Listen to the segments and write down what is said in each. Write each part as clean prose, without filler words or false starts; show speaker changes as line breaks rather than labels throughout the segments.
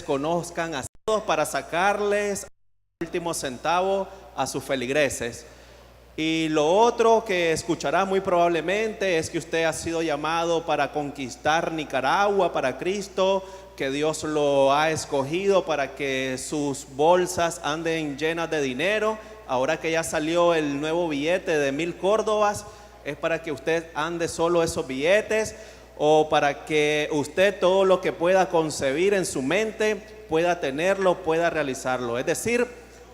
conozcan a todos para sacarles el último centavo a sus feligreses. Y lo otro que escuchará muy probablemente es que usted ha sido llamado para conquistar Nicaragua para Cristo, que Dios lo ha escogido para que sus bolsas anden llenas de dinero. Ahora que ya salió el nuevo billete de 1000 córdobas, es para que usted ande solo esos billetes, o para que usted todo lo que pueda concebir en su mente pueda tenerlo, pueda realizarlo. Es decir,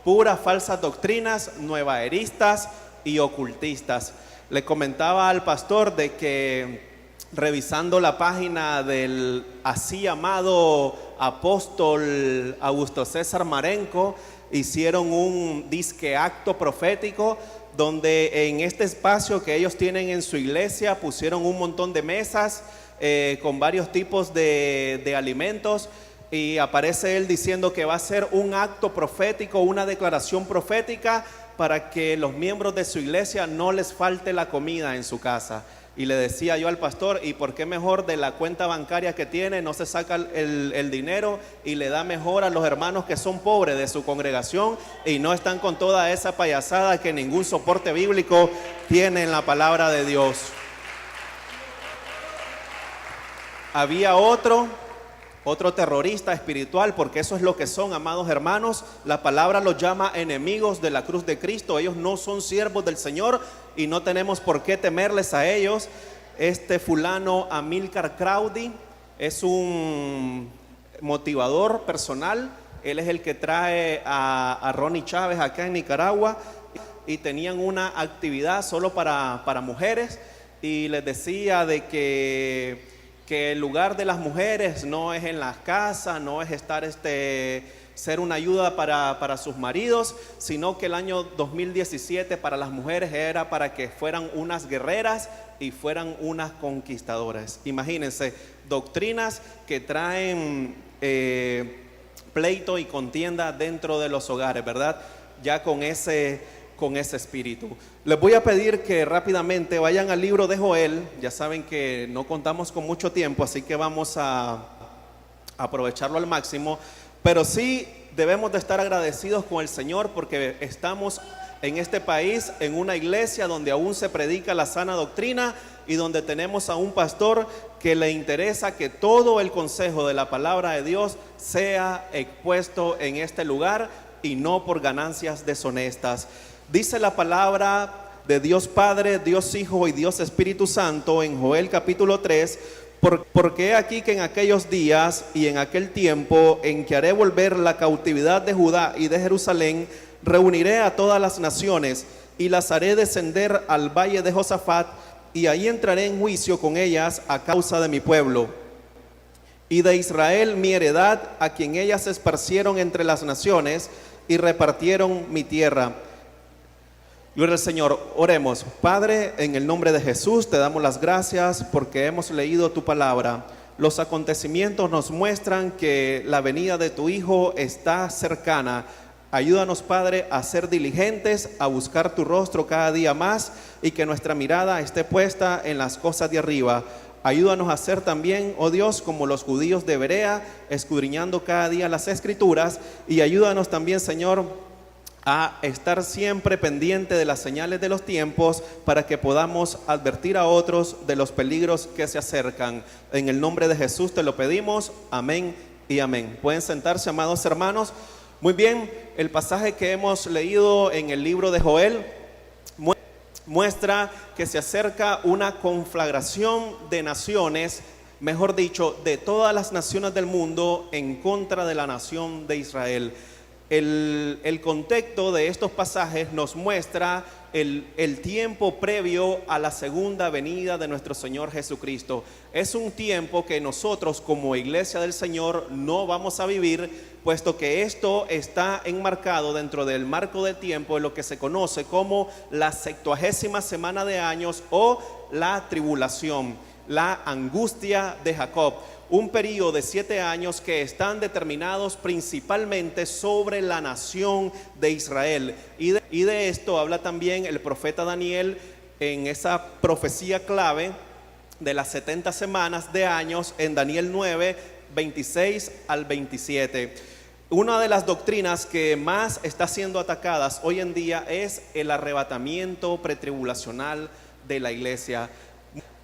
puras falsas doctrinas, nuevaeristas y ocultistas. Le comentaba al pastor de que revisando la página del así llamado apóstol Augusto César Marenco, hicieron un disque acto profético donde en este espacio que ellos tienen en su iglesia pusieron un montón de mesas con varios tipos de alimentos, y aparece él diciendo que va a ser un acto profético, una declaración profética para que los miembros de su iglesia no les falte la comida en su casa. Y le decía yo al pastor, ¿y por qué mejor de la cuenta bancaria que tiene no se saca el dinero y le da mejor a los hermanos que son pobres de su congregación y no están con toda esa payasada que ningún soporte bíblico tiene en la palabra de Dios? Había otro terrorista espiritual, porque eso es lo que son, amados hermanos. La palabra los llama enemigos de la cruz de Cristo. Ellos no son siervos del Señor y no tenemos por qué temerles a ellos. Este fulano Amílcar Crowdy es un motivador personal. Él es el que trae a Ronnie Chávez acá en Nicaragua, y tenían una actividad solo para mujeres, y les decía de que el lugar de las mujeres no es en las casas, no es estar ser una ayuda para sus maridos, sino que el año 2017 para las mujeres era para que fueran unas guerreras y fueran unas conquistadoras. Imagínense, doctrinas que traen pleito y contienda dentro de los hogares, ¿verdad? Ya con ese espíritu. Les voy a pedir que rápidamente vayan al libro de Joel. Ya saben que no contamos con mucho tiempo, así que vamos a aprovecharlo al máximo, pero sí debemos de estar agradecidos con el Señor porque estamos en este país, en una iglesia donde aún se predica la sana doctrina y donde tenemos a un pastor que le interesa que todo el consejo de la palabra de Dios sea expuesto en este lugar y no por ganancias deshonestas. Dice la palabra de Dios Padre, Dios Hijo y Dios Espíritu Santo en Joel capítulo 3, porque he aquí que en aquellos días y en aquel tiempo en que haré volver la cautividad de Judá y de Jerusalén, reuniré a todas las naciones y las haré descender al valle de Josafat, y ahí entraré en juicio con ellas a causa de mi pueblo y de Israel mi heredad, a quien ellas esparcieron entre las naciones y repartieron mi tierra. Gloria al Señor. Oremos. Padre, en el nombre de Jesús te damos las gracias porque hemos leído tu palabra. Los acontecimientos nos muestran que la venida de tu Hijo está cercana. Ayúdanos, Padre, a ser diligentes, a buscar tu rostro cada día más, y que nuestra mirada esté puesta en las cosas de arriba. Ayúdanos a ser también, oh Dios, como los judíos de Berea, escudriñando cada día las Escrituras, y ayúdanos también, Señor, a estar siempre pendiente de las señales de los tiempos para que podamos advertir a otros de los peligros que se acercan. En el nombre de Jesús te lo pedimos, amén y amén. Pueden sentarse, amados hermanos. Muy bien, el pasaje que hemos leído en el libro de Joel muestra que se acerca una conflagración de naciones, mejor dicho, de todas las naciones del mundo en contra de la nación de Israel. El contexto de estos pasajes nos muestra el tiempo previo a la segunda venida de nuestro Señor Jesucristo. Es un tiempo que nosotros como iglesia del Señor no vamos a vivir, puesto que esto está enmarcado dentro del marco de tiempo de lo que se conoce como la 70ª semana de años o la tribulación, la angustia de Jacob. Un periodo de 7 años que están determinados principalmente sobre la nación de Israel. Y de esto habla también el profeta Daniel en esa profecía clave de las 70 semanas de años en Daniel 9, 26 al 27. Una de las doctrinas que más está siendo atacadas hoy en día es el arrebatamiento pretribulacional de la iglesia.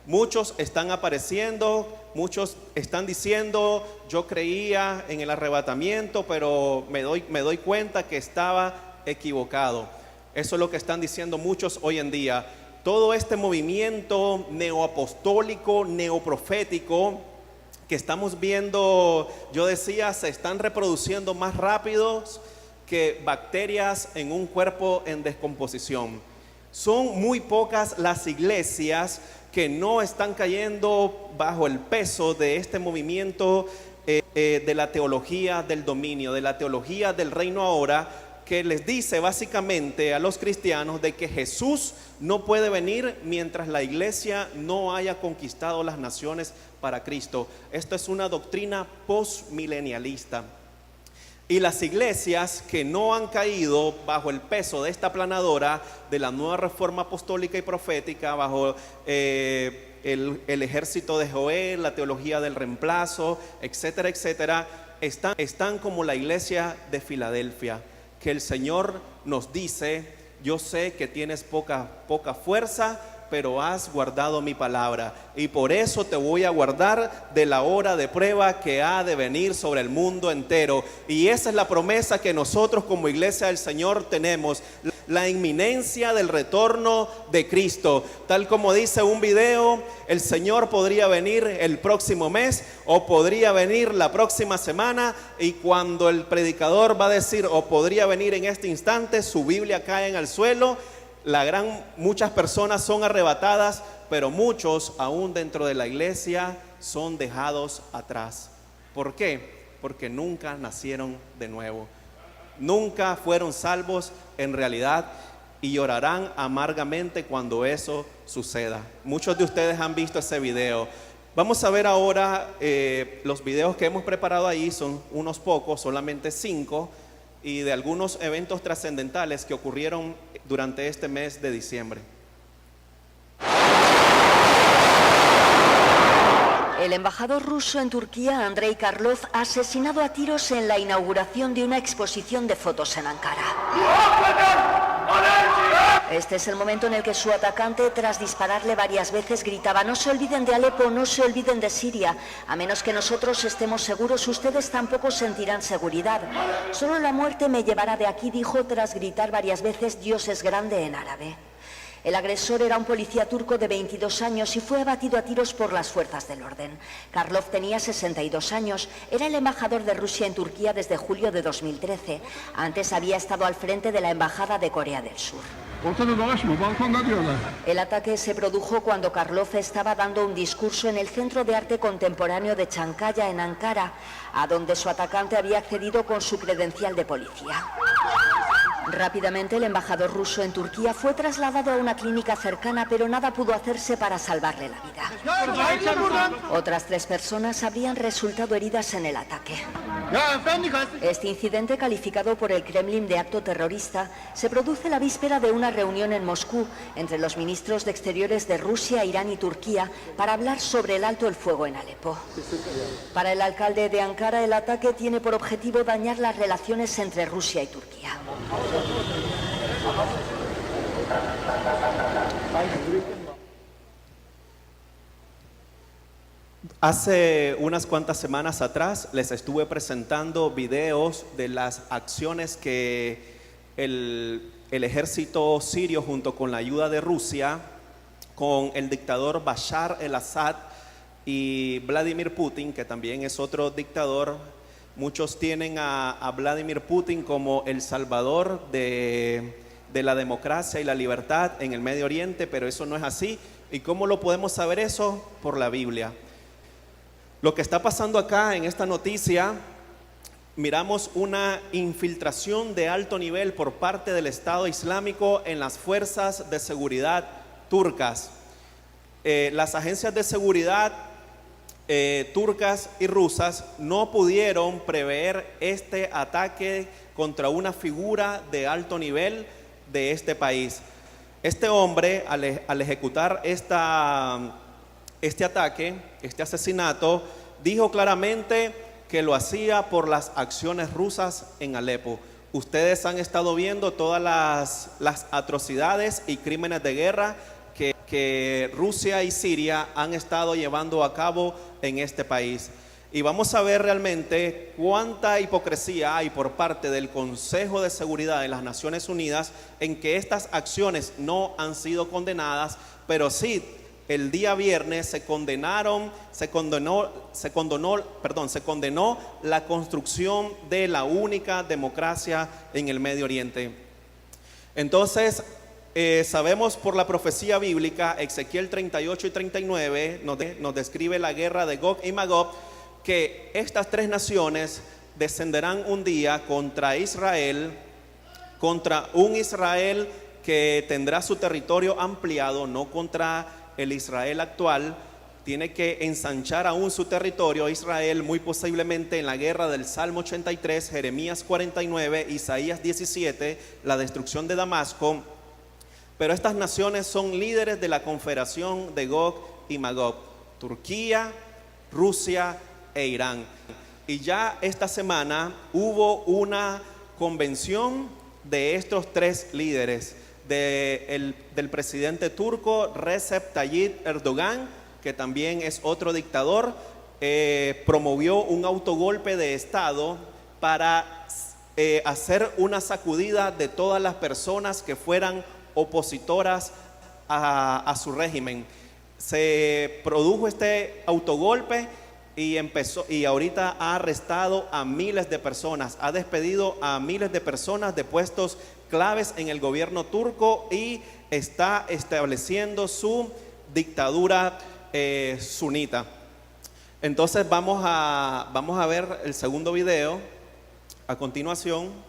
Muchos están apareciendo, muchos están diciendo, yo creía en el arrebatamiento, pero me doy cuenta que estaba equivocado. Eso es lo que están diciendo muchos hoy en día. Todo este movimiento neoapostólico, neoprofético que estamos viendo, yo decía, se están reproduciendo más rápidos que bacterias en un cuerpo en descomposición. Son muy pocas las iglesias que no están cayendo bajo el peso de este movimiento de la teología del dominio, de la teología del reino ahora, que les dice básicamente a los cristianos de que Jesús no puede venir mientras la iglesia no haya conquistado las naciones para Cristo. Esto es una doctrina postmilenialista. Y las iglesias que no han caído bajo el peso de esta planadora de la nueva reforma apostólica y profética, bajo el ejército de Joel, la teología del reemplazo, etcétera, etcétera, están como la iglesia de Filadelfia, que el Señor nos dice: yo sé que tienes poca fuerza, pero has guardado mi palabra, y por eso te voy a guardar de la hora de prueba que ha de venir sobre el mundo entero. Y esa es la promesa que nosotros como iglesia del Señor tenemos, la inminencia del retorno de Cristo. Tal como dice un video, el Señor podría venir el próximo mes o podría venir la próxima semana, y cuando el predicador va a decir o podría venir en este instante, su Biblia cae en el suelo. Muchas personas son arrebatadas, pero muchos aún dentro de la iglesia son dejados atrás. ¿Por qué? Porque nunca nacieron de nuevo, nunca fueron salvos en realidad, y llorarán amargamente cuando eso suceda. Muchos de ustedes han visto ese video. Vamos a ver ahora los videos que hemos preparado ahí. Son unos pocos, solamente 5, y de algunos eventos trascendentales que ocurrieron durante este mes de diciembre.
El embajador ruso en Turquía, Andrei Karlov, asesinado a tiros en la inauguración de una exposición de fotos en Ankara. Este es el momento en el que su atacante, tras dispararle varias veces, gritaba: no se olviden de Alepo, no se olviden de Siria. A menos que nosotros estemos seguros, ustedes tampoco sentirán seguridad. Solo la muerte me llevará de aquí, dijo tras gritar varias veces: Dios es grande, en árabe. El agresor era un policía turco de 22 años y fue abatido a tiros por las fuerzas del orden. Karlov tenía 62 años, era el embajador de Rusia en Turquía desde julio de 2013. Antes había estado al frente de la embajada de Corea del Sur. El ataque se produjo cuando Karlov estaba dando un discurso en el Centro de Arte Contemporáneo de Çankaya, en Ankara, a donde su atacante había accedido con su credencial de policía. Rápidamente el embajador ruso en Turquía fue trasladado a una clínica cercana, pero nada pudo hacerse para salvarle la vida. Otras 3 personas habrían resultado heridas en el ataque. Este incidente, calificado por el Kremlin de acto terrorista, se produce la víspera de una reunión en Moscú entre los ministros de Exteriores de Rusia, Irán y Turquía para hablar sobre el alto el fuego en Alepo. Para el alcalde de Ankara, el ataque tiene por objetivo dañar las relaciones entre Rusia y Turquía.
Hace unas cuantas semanas atrás les estuve presentando videos de las acciones que el ejército sirio, junto con la ayuda de Rusia, con el dictador Bashar el-Assad y Vladimir Putin, que también es otro dictador. Muchos tienen a Vladimir Putin como el salvador de la democracia y la libertad en el Medio Oriente, pero eso no es así. ¿Y cómo lo podemos saber eso? Por la Biblia. Lo que está pasando acá en esta noticia, miramos una infiltración de alto nivel por parte del Estado Islámico en las fuerzas de seguridad turcas. Las agencias de seguridad turcas y rusas no pudieron prever este ataque contra una figura de alto nivel de este país. Este hombre, al ejecutar este ataque, este asesinato, dijo claramente que lo hacía por las acciones rusas en Alepo. Ustedes han estado viendo todas las atrocidades y crímenes de guerra que Rusia y Siria han estado llevando a cabo en este país. Y vamos a ver realmente cuánta hipocresía hay por parte del Consejo de Seguridad de las Naciones Unidas en que estas acciones no han sido condenadas, pero sí el día viernes se condenó la construcción de la única democracia en el Medio Oriente. Entonces, sabemos por la profecía bíblica, Ezequiel 38 y 39 nos describe la guerra de Gog y Magog, que estas tres naciones descenderán un día contra Israel, contra un Israel que tendrá su territorio ampliado, no contra el Israel actual. Tiene que ensanchar aún su territorio Israel, muy posiblemente en la guerra del Salmo 83, Jeremías 49, Isaías 17, la destrucción de Damasco. Pero estas naciones son líderes de la confederación de Gog y Magog: Turquía, Rusia e Irán. Y ya esta semana hubo una convención de estos tres líderes, del presidente turco Recep Tayyip Erdogan, que también es otro dictador. Promovió un autogolpe de Estado para hacer una sacudida de todas las personas que fueran opositoras a su régimen. Se produjo este autogolpe y ahorita ha arrestado a miles de personas, ha despedido a miles de personas de puestos claves en el gobierno turco y está estableciendo su dictadura sunita. Entonces vamos a ver el segundo video a continuación.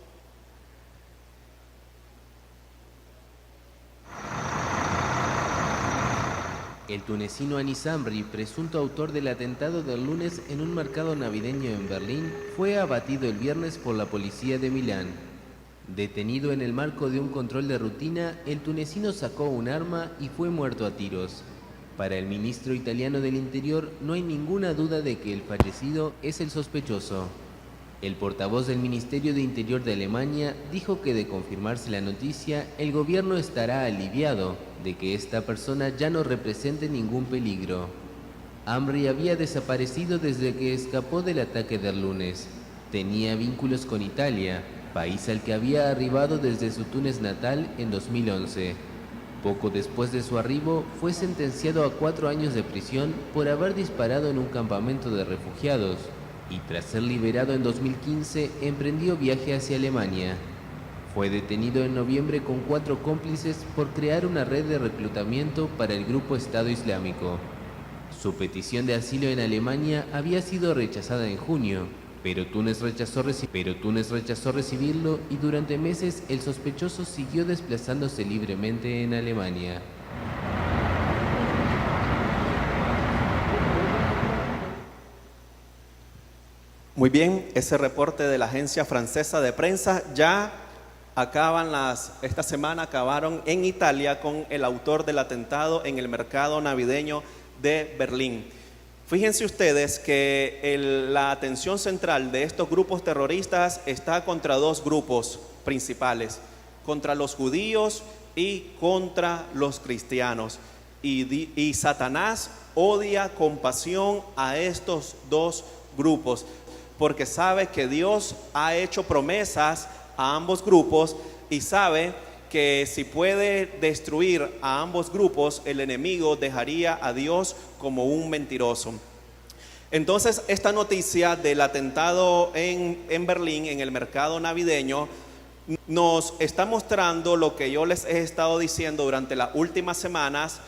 El tunecino Anis Amri, presunto autor del atentado del lunes en un mercado navideño en Berlín, fue abatido el viernes por la policía de Milán. Detenido en el marco de un control de rutina, el tunecino sacó un arma y fue muerto a tiros. Para el ministro italiano del Interior, no hay ninguna duda de que el fallecido es el sospechoso. El portavoz del Ministerio de Interior de Alemania dijo que de confirmarse la noticia, el gobierno estará aliviado de que esta persona ya no represente ningún peligro. Amri había desaparecido desde que escapó del ataque del lunes. Tenía vínculos con Italia, país al que había arribado desde su Túnez natal en 2011. Poco después de su arribo, fue sentenciado a 4 años de prisión por haber disparado en un campamento de refugiados y tras ser liberado en 2015, emprendió viaje hacia Alemania. Fue detenido en noviembre con 4 cómplices por crear una red de reclutamiento para el grupo Estado Islámico. Su petición de asilo en Alemania había sido rechazada en junio, pero Túnez rechazó recibirlo y durante meses el sospechoso siguió desplazándose libremente en Alemania.
Muy bien, ese reporte de la agencia francesa de prensa. Ya esta semana acabaron en Italia con el autor del atentado en el mercado navideño de Berlín. Fíjense ustedes que la atención central de estos grupos terroristas está contra 2 grupos principales: contra los judíos y contra los cristianos. Y Satanás odia con pasión a estos 2 grupos, porque sabe que Dios ha hecho promesas a ambos grupos y sabe que si puede destruir a ambos grupos, el enemigo dejaría a Dios como un mentiroso. Entonces, esta noticia del atentado en Berlín, en el mercado navideño, nos está mostrando lo que yo les he estado diciendo durante las últimas semanas.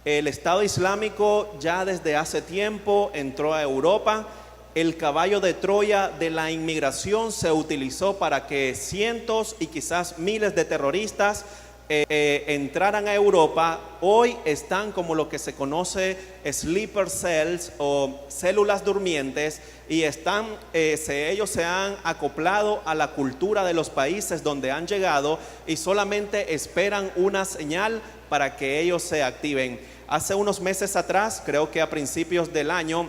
El Estado Islámico ya desde hace tiempo entró a Europa. El caballo de Troya de la inmigración se utilizó para que cientos y quizás miles de terroristas entraran a Europa. Hoy están como lo que se conoce sleeper cells o células durmientes y ellos se han acoplado a la cultura de los países donde han llegado y solamente esperan una señal para que ellos se activen. Hace unos meses atrás, creo que a principios del año,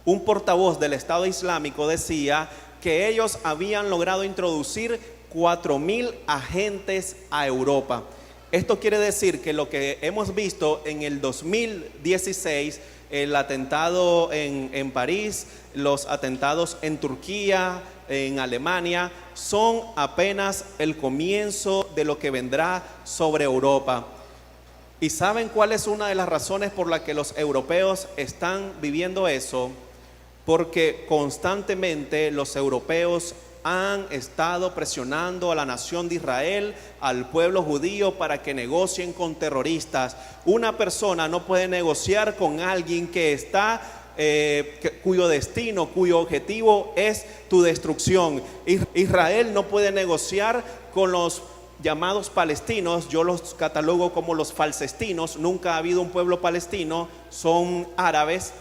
un portavoz del Estado Islámico decía que ellos habían logrado introducir 4.000 agentes a Europa. Esto quiere decir que lo que hemos visto en el 2016, el atentado en París, los atentados en Turquía, en Alemania, son apenas el comienzo de lo que vendrá sobre Europa. ¿Y saben cuál es una de las razones por las que los europeos están viviendo eso? Porque constantemente los europeos han estado presionando a la nación de Israel, al pueblo judío, para que negocien con terroristas. Una persona no puede negociar con alguien que está cuyo destino, cuyo objetivo es tu destrucción. Israel no puede negociar con los llamados palestinos. Yo los catalogo como los falsestinos. Nunca ha habido un pueblo palestino, son árabes.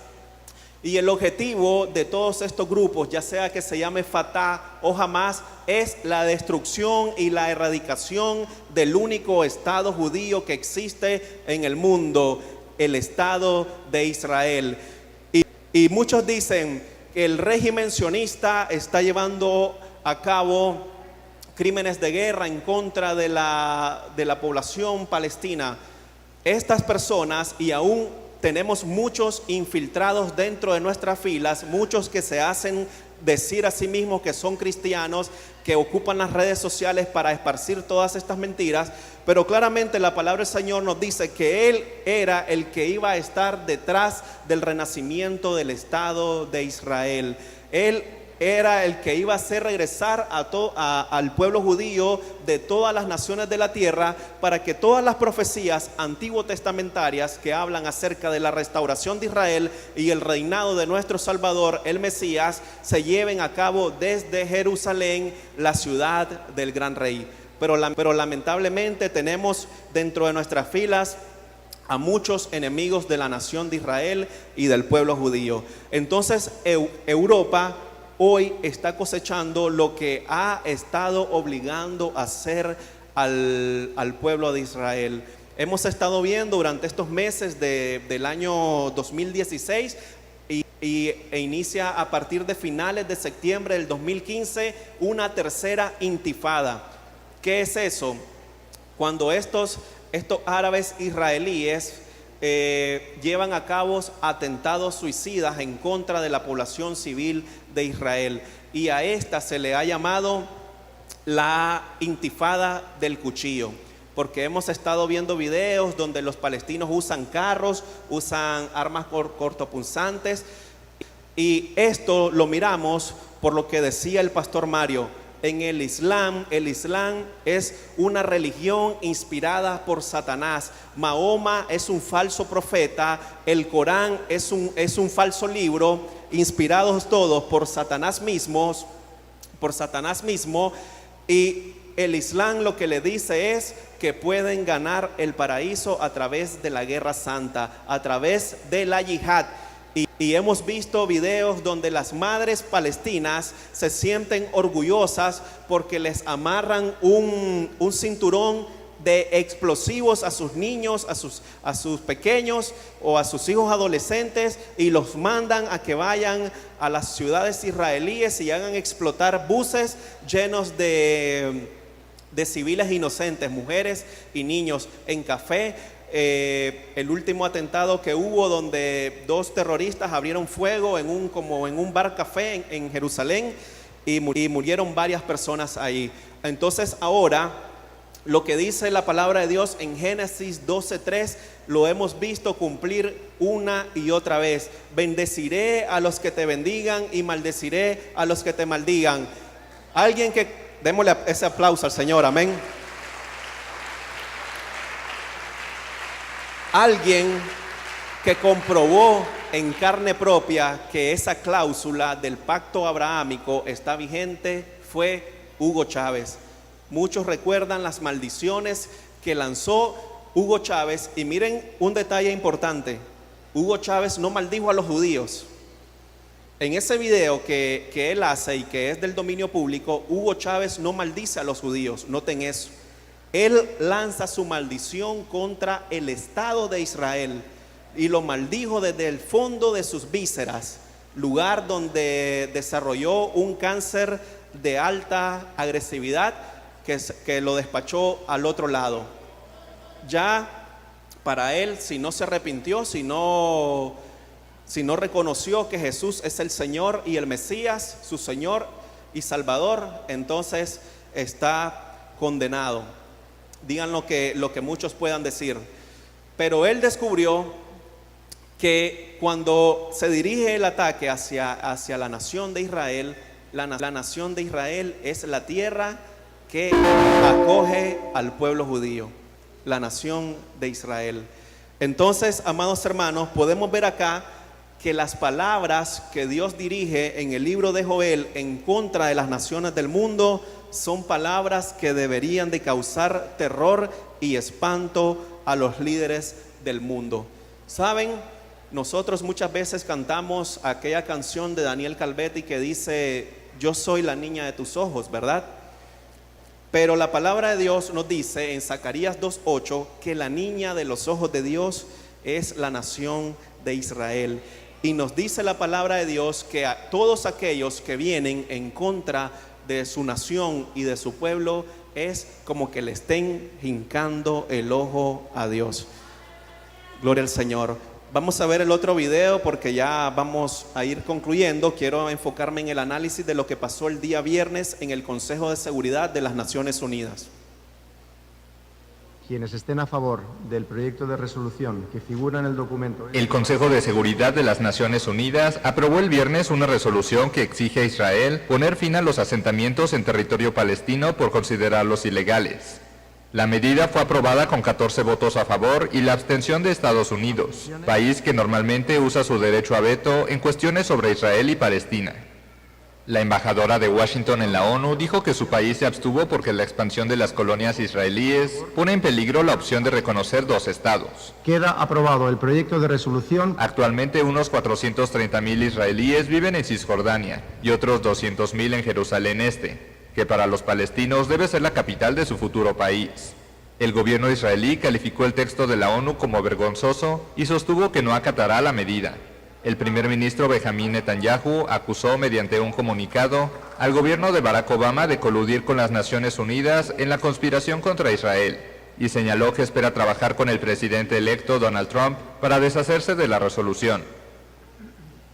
Y el objetivo de todos estos grupos, ya sea que se llame Fatah o Hamas, es la destrucción y la erradicación del único Estado judío que existe en el mundo, el Estado de Israel. Y muchos dicen que el régimen sionista está llevando a cabo crímenes de guerra en contra de la población palestina. Estas personas, y aún tenemos muchos infiltrados dentro de nuestras filas, muchos que se hacen decir a sí mismos que son cristianos, que ocupan las redes sociales para esparcir todas estas mentiras, pero claramente la palabra del Señor nos dice que Él era el que iba a estar detrás del renacimiento del Estado de Israel. Él era el que iba a hacer regresar al pueblo judío de todas las naciones de la tierra, para que todas las profecías antiguo testamentarias que hablan acerca de la restauración de Israel y el reinado de nuestro Salvador, el Mesías, se lleven a cabo desde Jerusalén, la ciudad del gran rey. Pero lamentablemente tenemos dentro de nuestras filas a muchos enemigos de la nación de Israel y del pueblo judío. Entonces Europa hoy está cosechando lo que ha estado obligando a hacer al pueblo de Israel. Hemos estado viendo durante estos meses del año 2016 e inicia a partir de finales de septiembre del 2015 una tercera intifada. ¿Qué es eso? Cuando estos árabes israelíes llevan a cabo atentados suicidas en contra de la población civil de Israel, y a esta se le ha llamado la intifada del cuchillo, porque hemos estado viendo videos donde los palestinos usan carros, usan armas cortopunzantes, y esto lo miramos por lo que decía el pastor Mario. En el Islam es una religión inspirada por Satanás. Mahoma es un falso profeta, el Corán es un falso libro, inspirados todos por Satanás mismo, y el Islam lo que le dice es que pueden ganar el paraíso a través de la guerra santa, a través de la yihad. Y hemos visto videos donde las madres palestinas se sienten orgullosas porque les amarran un cinturón de explosivos a sus niños, a sus pequeños o a sus hijos adolescentes, y los mandan a que vayan a las ciudades israelíes y hagan explotar buses llenos de civiles inocentes, mujeres y niños, en café. El último atentado que hubo, donde 2 terroristas abrieron fuego en un bar café en Jerusalén, y murieron varias personas ahí. Entonces ahora lo que dice la palabra de Dios en Génesis 12:3 lo hemos visto cumplir una y otra vez. Bendeciré a los que te bendigan y maldeciré a los que te maldigan. Démosle ese aplauso al Señor, amén. Alguien que comprobó en carne propia que esa cláusula del pacto abrahámico está vigente fue Hugo Chávez. Muchos recuerdan las maldiciones que lanzó Hugo Chávez, y miren un detalle importante: Hugo Chávez no maldijo a los judíos. En ese video que él hace y que es del dominio público, Hugo Chávez no maldice a los judíos, noten eso. Él lanza su maldición contra el Estado de Israel y lo maldijo desde el fondo de sus vísceras. lugar donde desarrolló un cáncer de alta agresividad que lo despachó al otro lado. Ya para él, si no se arrepintió, si no reconoció que Jesús es el Señor y el Mesías, su Señor y Salvador, entonces está condenado. Digan lo que muchos puedan decir. Pero él descubrió que cuando se dirige el ataque hacia la nación de Israel, la nación de Israel es la tierra que acoge al pueblo judío, la nación de Israel. Entonces, amados hermanos, podemos ver acá que las palabras que Dios dirige en el libro de Joel en contra de las naciones del mundo son palabras que deberían de causar terror y espanto a los líderes del mundo. ¿Saben? Nosotros muchas veces cantamos aquella canción de Daniel Calvetti que dice: yo soy la niña de tus ojos, ¿verdad? Pero la palabra de Dios nos dice en Zacarías 2:8 que la niña de los ojos de Dios es la nación de Israel. Y nos dice la palabra de Dios que a todos aquellos que vienen en contra de su nación y de su pueblo es como que le estén hincando el ojo a Dios. Gloria al Señor. Vamos a ver el otro video porque ya vamos a ir concluyendo. Quiero enfocarme en el análisis de lo que pasó el día viernes en el Consejo de Seguridad de las Naciones Unidas.
Quienes estén a favor del proyecto de resolución que figura en el documento.
El Consejo de Seguridad de las Naciones Unidas aprobó el viernes una resolución que exige a Israel poner fin a los asentamientos en territorio palestino por considerarlos ilegales. La medida fue aprobada con 14 votos a favor y la abstención de Estados Unidos, país que normalmente usa su derecho a veto en cuestiones sobre Israel y Palestina. La embajadora de Washington en la ONU dijo que su país se abstuvo porque la expansión de las colonias israelíes pone en peligro la opción de reconocer dos estados.
Queda aprobado el proyecto de resolución.
Actualmente unos 430.000 israelíes viven en Cisjordania y otros 200.000 en Jerusalén Este, que para los palestinos debe ser la capital de su futuro país. El gobierno israelí calificó el texto de la ONU como vergonzoso y sostuvo que no acatará la medida. El primer ministro Benjamín Netanyahu acusó mediante un comunicado al gobierno de Barack Obama de coludir con las Naciones Unidas en la conspiración contra Israel y señaló que espera trabajar con el presidente electo Donald Trump para deshacerse de la resolución.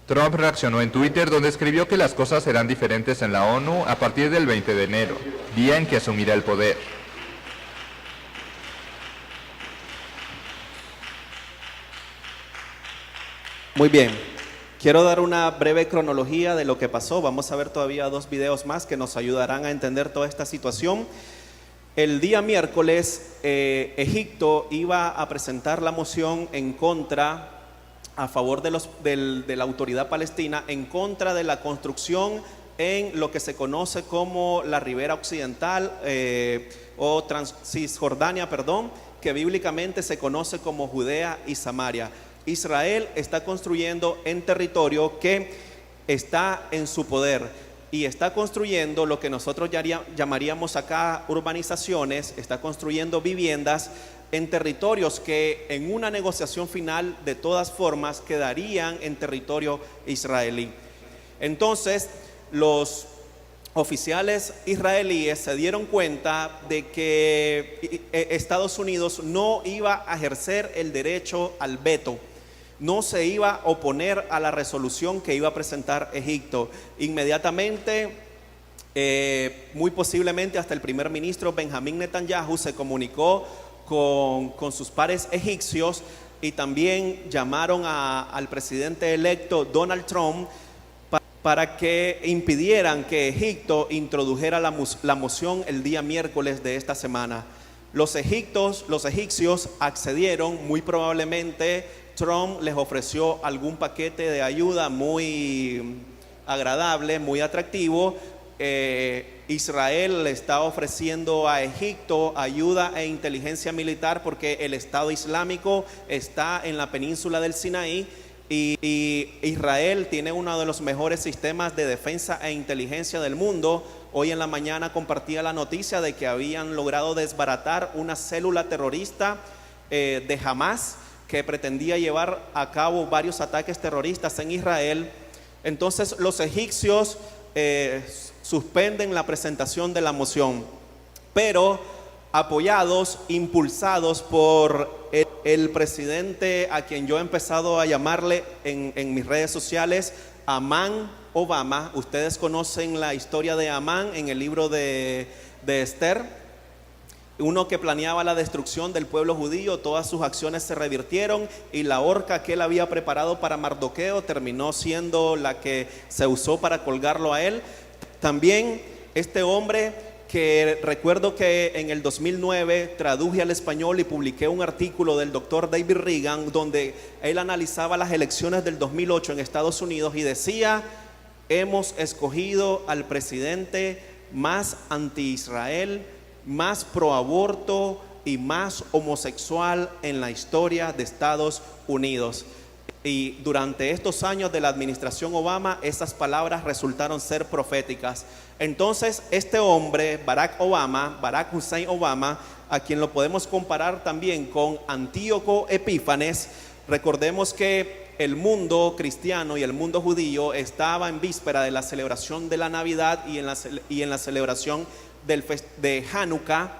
Trump reaccionó en Twitter donde escribió que las cosas serán diferentes en la ONU a partir del 20 de enero, día en que asumirá el poder.
Muy bien, quiero dar una breve cronología de lo que pasó. Vamos a ver todavía 2 videos más que nos ayudarán a entender toda esta situación. El día miércoles, Egipto iba a presentar la moción en contra, a favor de la autoridad palestina, en contra de la construcción en lo que se conoce como la Ribera Occidental o Cisjordania, que bíblicamente se conoce como Judea y Samaria. Israel está construyendo en territorio que está en su poder y está construyendo lo que nosotros llamaríamos acá urbanizaciones, está construyendo viviendas en territorios que en una negociación final de todas formas quedarían en territorio israelí. Entonces, los oficiales israelíes se dieron cuenta de que Estados Unidos no iba a ejercer el derecho al veto, no se iba a oponer a la resolución que iba a presentar Egipto. Inmediatamente, muy posiblemente hasta el primer ministro Benjamín Netanyahu se comunicó con sus pares egipcios y también llamaron al presidente electo Donald Trump para que impidieran que Egipto introdujera la moción el día miércoles de esta semana. Los egipcios accedieron. Muy probablemente Trump les ofreció algún paquete de ayuda muy agradable, muy atractivo. Israel le está ofreciendo a Egipto ayuda e inteligencia militar porque el Estado Islámico está en la península del Sinaí y Israel tiene uno de los mejores sistemas de defensa e inteligencia del mundo. Hoy en la mañana compartía la noticia de que habían logrado desbaratar una célula terrorista de Hamas que pretendía llevar a cabo varios ataques terroristas en Israel. Entonces los egipcios suspenden la presentación de la moción, pero apoyados, impulsados por el presidente a quien yo he empezado a llamarle en mis redes sociales, Amán Obama. Ustedes conocen la historia de Amán en el libro de Esther. Uno que planeaba la destrucción del pueblo judío. Todas sus acciones se revirtieron y la horca que él había preparado para Mardoqueo terminó siendo la que se usó para colgarlo a él. También este hombre que recuerdo que en el 2009 traduje al español y publiqué un artículo del doctor David Reagan donde él analizaba las elecciones del 2008 en Estados Unidos y decía: hemos escogido al presidente más anti-Israel, más pro-aborto y más homosexual en la historia de Estados Unidos. Y durante estos años de la administración Obama, esas palabras resultaron ser proféticas. Entonces, este hombre, Barack Hussein Obama, a quien lo podemos comparar también con Antíoco Epífanes, recordemos que el mundo cristiano y el mundo judío estaba en víspera de la celebración de la Navidad y en la celebración de Hanukkah.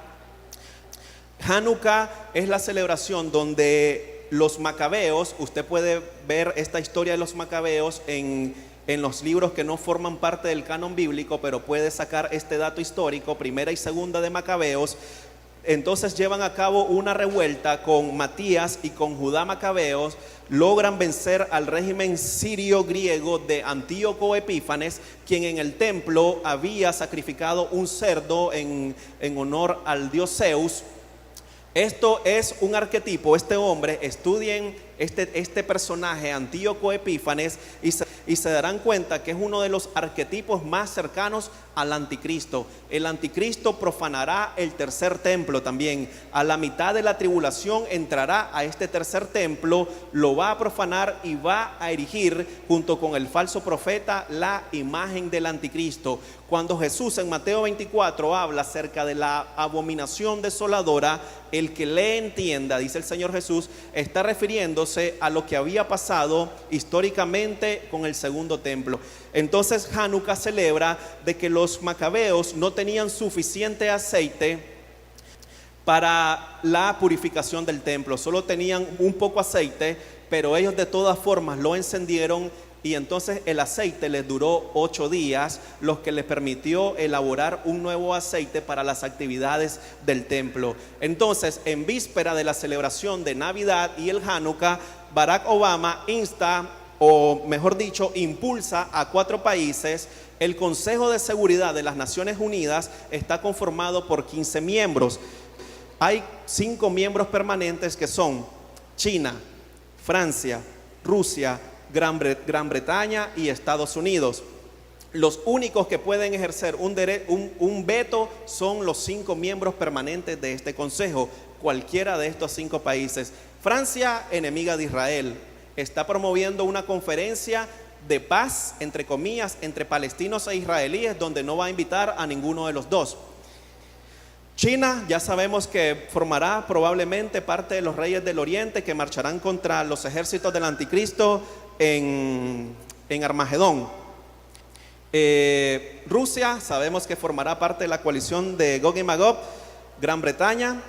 Hanukkah es la celebración donde los macabeos, usted puede ver esta historia de los macabeos en los libros que no forman parte del canon bíblico, pero puede sacar este dato histórico, primera y segunda de Macabeos. Entonces llevan a cabo una revuelta con Matías y con Judá Macabeos, logran vencer al régimen sirio griego de Antíoco Epífanes, quien en el templo había sacrificado un cerdo en honor al dios Zeus. Esto es un arquetipo. Este hombre, estudien este personaje, Antíoco Epífanes, y se darán cuenta que es uno de los arquetipos más cercanos al anticristo. El anticristo profanará el tercer templo también. A la mitad de la tribulación entrará a este tercer templo, lo va a profanar y va a erigir junto con el falso profeta la imagen del anticristo. Cuando Jesús en Mateo 24 habla acerca de la abominación desoladora, el que le entienda, dice el Señor Jesús, está refiriéndose a lo que había pasado históricamente con el segundo templo. Entonces Hanukkah celebra de que los macabeos no tenían suficiente aceite para la purificación del templo, solo tenían un poco aceite, pero ellos de todas formas lo encendieron. Y entonces el aceite les duró 8 días, lo que les permitió elaborar un nuevo aceite para las actividades del templo. Entonces, en víspera de la celebración de Navidad y el Hanukkah, Barack Obama insta, o mejor dicho, impulsa a 4 países. El Consejo de Seguridad de las Naciones Unidas está conformado por 15 miembros. Hay 5 miembros permanentes que son China, Francia, Rusia, Gran Bretaña y Estados Unidos. Los únicos que pueden ejercer un veto son los 5 miembros permanentes de este consejo, cualquiera de estos 5 países. Francia, enemiga de Israel, está promoviendo una conferencia de paz, entre comillas, entre palestinos e israelíes, donde no va a invitar a ninguno de los dos. China, ya sabemos que formará probablemente parte de los reyes del oriente que marcharán contra los ejércitos del anticristo en Armagedón. Rusia, sabemos que formará parte de la coalición de Gog y Magog. Gran Bretaña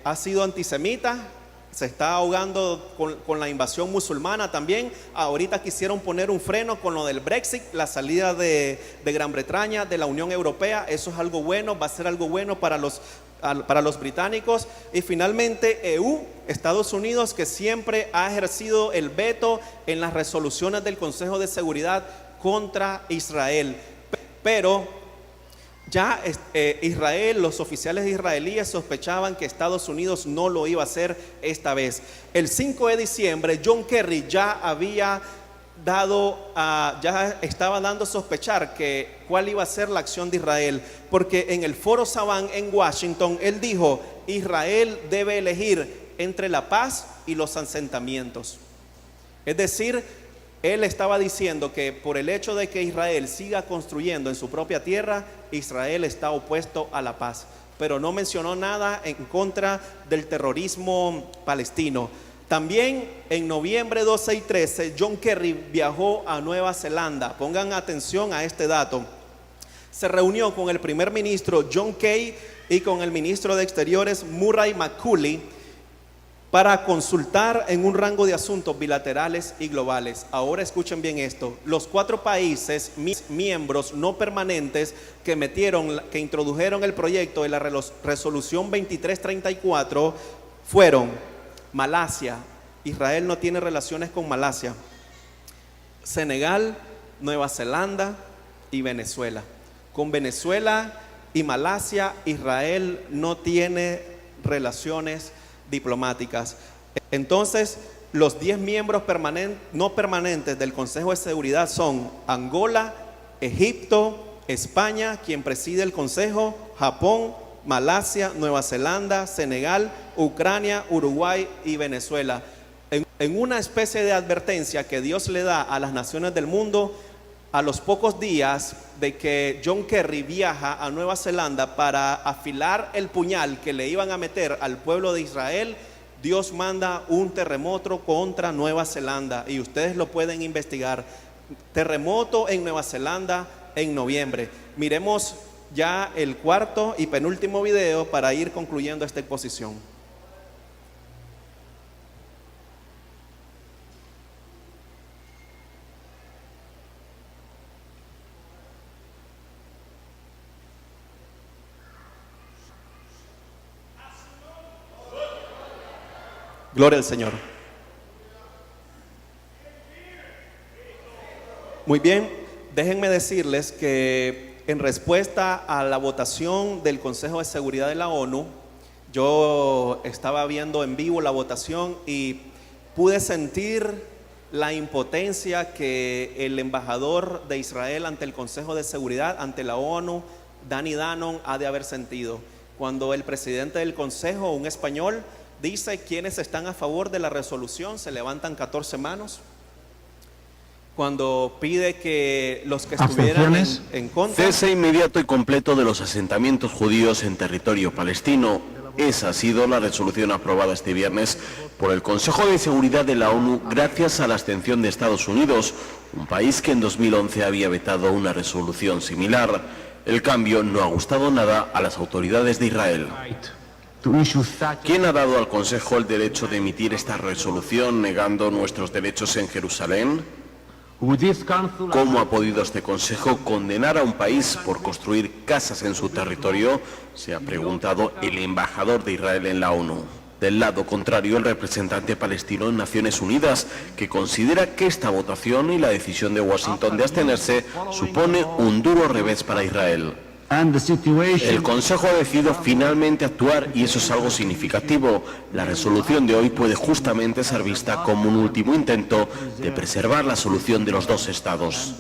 ha sido antisemita, se está ahogando con la invasión musulmana también. Ahorita quisieron poner un freno con lo del Brexit, la salida de Gran Bretaña de la Unión Europea. Eso es algo bueno, va a ser algo bueno para los británicos. Y finalmente EU, Estados Unidos, que siempre ha ejercido el veto en las resoluciones del Consejo de Seguridad contra Israel. Pero ya Israel, los oficiales israelíes sospechaban que Estados Unidos no lo iba a hacer esta vez. El 5 de diciembre, John Kerry ya estaba dando a sospechar cuál iba a ser la acción de Israel, porque en el Foro Savannah en Washington, él dijo: Israel debe elegir entre la paz y los asentamientos. Es decir, él estaba diciendo que por el hecho de que Israel siga construyendo en su propia tierra, Israel está opuesto a la paz, pero no mencionó nada en contra del terrorismo palestino. También en noviembre 12 y 13, John Kerry viajó a Nueva Zelanda. Pongan atención a este dato. Se reunió con el primer ministro John Key y con el ministro de Exteriores Murray McCully para consultar en un rango de asuntos bilaterales y globales. Ahora escuchen bien esto. Los 4 países miembros no permanentes que introdujeron el proyecto de la resolución 2334 fueron Malasia. Israel no tiene relaciones con Malasia. Senegal, Nueva Zelanda y Venezuela. Con Venezuela y Malasia, Israel no tiene relaciones diplomáticas. Entonces, los 10 miembros no permanentes del Consejo de Seguridad son Angola, Egipto, España, quien preside el Consejo, Japón, Malasia, Nueva Zelanda, Senegal, Ucrania, Uruguay y Venezuela. En una especie de advertencia que Dios le da a las naciones del mundo, a los pocos días de que John Kerry viaja a Nueva Zelanda para afilar el puñal que le iban a meter al pueblo de Israel, Dios manda un terremoto contra Nueva Zelanda y ustedes lo pueden investigar. Terremoto en Nueva Zelanda en noviembre. Miremos ya el cuarto y penúltimo video para ir concluyendo esta exposición. Gloria al Señor. Muy bien, déjenme decirles que en respuesta a la votación del Consejo de Seguridad de la ONU, yo estaba viendo en vivo la votación y pude sentir la impotencia que el embajador de Israel ante el Consejo de Seguridad, ante la ONU, Danny Danon, ha de haber sentido. Cuando el presidente del Consejo, un español, dice quienes están a favor de la resolución, se levantan 14 manos. Cuando pide que los que estuvieran en contra...
Cese inmediato y completo de los asentamientos judíos en territorio palestino. Esa ha sido la resolución aprobada este viernes por el Consejo de Seguridad de la ONU gracias a la abstención de Estados Unidos, un país que en 2011 había vetado una resolución similar. El cambio no ha gustado nada a las autoridades de Israel. ¿Quién ha dado al Consejo el derecho de emitir esta resolución negando nuestros derechos en Jerusalén? ¿Cómo ha podido este Consejo condenar a un país por construir casas en su territorio? Se ha preguntado el embajador de Israel en la ONU. Del lado contrario, el representante palestino en Naciones Unidas, que considera que esta votación y la decisión de Washington de abstenerse supone un duro revés para Israel. El Consejo ha decidido finalmente actuar y eso es algo significativo. La resolución de hoy puede justamente ser vista como un último intento de preservar la solución de los dos estados.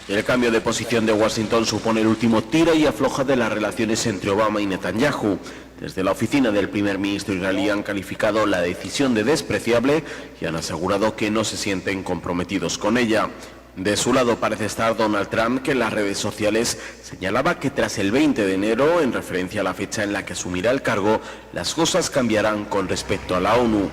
El cambio de posición de Washington supone el último tira y afloja de las relaciones entre Obama y Netanyahu. Desde la oficina del primer ministro israelí han calificado la decisión de despreciable y han asegurado que no se sienten comprometidos con ella. De su lado parece estar Donald Trump, que en las redes sociales señalaba que tras el 20 de enero, en referencia a la fecha en la que asumirá el cargo, las cosas cambiarán con respecto a la ONU.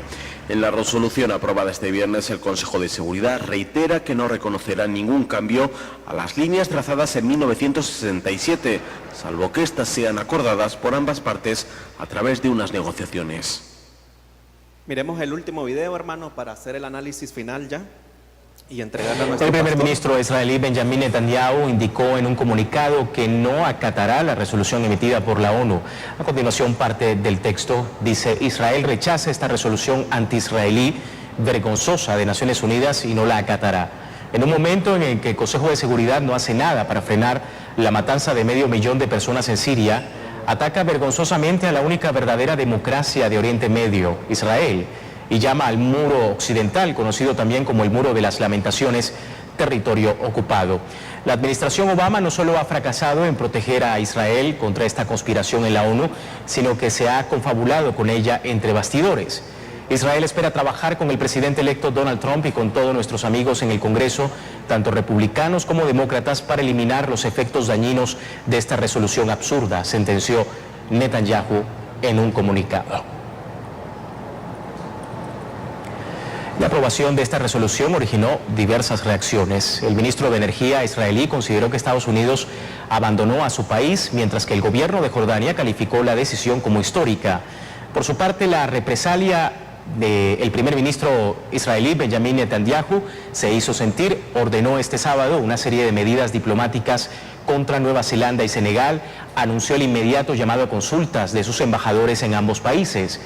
En la resolución aprobada este viernes, el Consejo de Seguridad reitera que no reconocerá ningún cambio a las líneas trazadas en 1967, salvo que éstas sean acordadas por ambas partes a través de unas negociaciones.
Miremos el último video, hermano, para hacer el análisis final ya. Y entregarle a nuestro
El primer
pastor.
ministro israelí Benjamin Netanyahu indicó en un comunicado que no acatará la resolución emitida por la ONU. A continuación, parte del texto dice: Israel rechaza esta resolución anti-israelí vergonzosa de Naciones Unidas y no la acatará. En un momento en el que el Consejo de Seguridad no hace nada para frenar la matanza de 500 000 de personas en Siria, ataca vergonzosamente a la única verdadera democracia de Oriente Medio, Israel, y llama al muro occidental, conocido también como el Muro de las Lamentaciones, territorio ocupado. La administración Obama no solo ha fracasado en proteger a Israel contra esta conspiración en la ONU, sino que se ha confabulado con ella entre bastidores. Israel espera trabajar con el presidente electo Donald Trump y con todos nuestros amigos en el Congreso, tanto republicanos como demócratas, para eliminar los efectos dañinos de esta resolución absurda, sentenció Netanyahu en un comunicado. La aprobación de esta resolución originó diversas reacciones. El ministro de Energía israelí consideró que Estados Unidos abandonó a su país, mientras que el gobierno de Jordania calificó la decisión como histórica. Por su parte, la represalia del primer ministro israelí Benjamin Netanyahu se hizo sentir. Ordenó este sábado una serie de medidas diplomáticas contra Nueva Zelanda y Senegal. Anunció el inmediato llamado a consultas de sus embajadores en ambos países.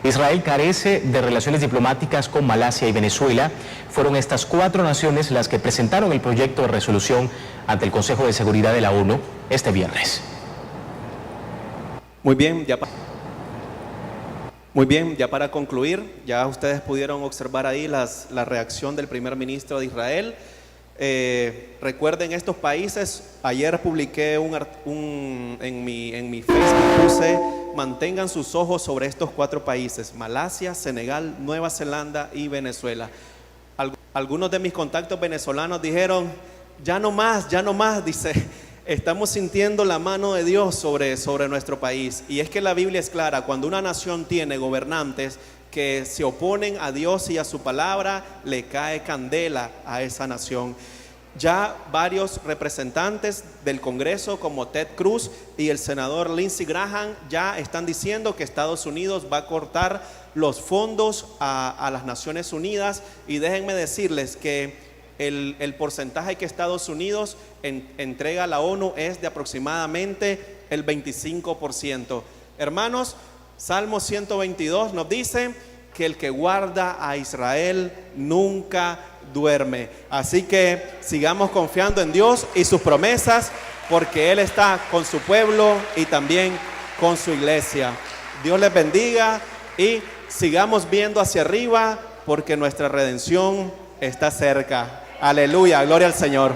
Israel carece de relaciones diplomáticas con Malasia y Venezuela. Fueron estas 4 naciones las que presentaron el proyecto de resolución ante el Consejo de Seguridad de la ONU este viernes.
Muy bien, ya para concluir, ya ustedes pudieron observar ahí la reacción del primer ministro de Israel. Recuerden estos países, ayer publiqué en mi Facebook, puse: mantengan sus ojos sobre estos 4 países: Malasia, Senegal, Nueva Zelanda y Venezuela. Algunos de mis contactos venezolanos dijeron: ya no más, dice, estamos sintiendo la mano de Dios sobre nuestro país. Y es que la Biblia es clara: cuando una nación tiene gobernantes que se oponen a Dios y a su palabra, le cae candela a esa nación. Ya varios representantes del Congreso, como Ted Cruz y el senador Lindsey Graham, ya están diciendo que Estados Unidos va a cortar los fondos a las Naciones Unidas. Y déjenme decirles que el porcentaje que Estados Unidos entrega a la ONU es de aproximadamente el 25%. Hermanos, Salmo 122 nos dice que el que guarda a Israel nunca duerme. Así que sigamos confiando en Dios y sus promesas, porque Él está con su pueblo y también con su iglesia. Dios les bendiga y sigamos viendo hacia arriba, porque nuestra redención está cerca. Aleluya, gloria al Señor.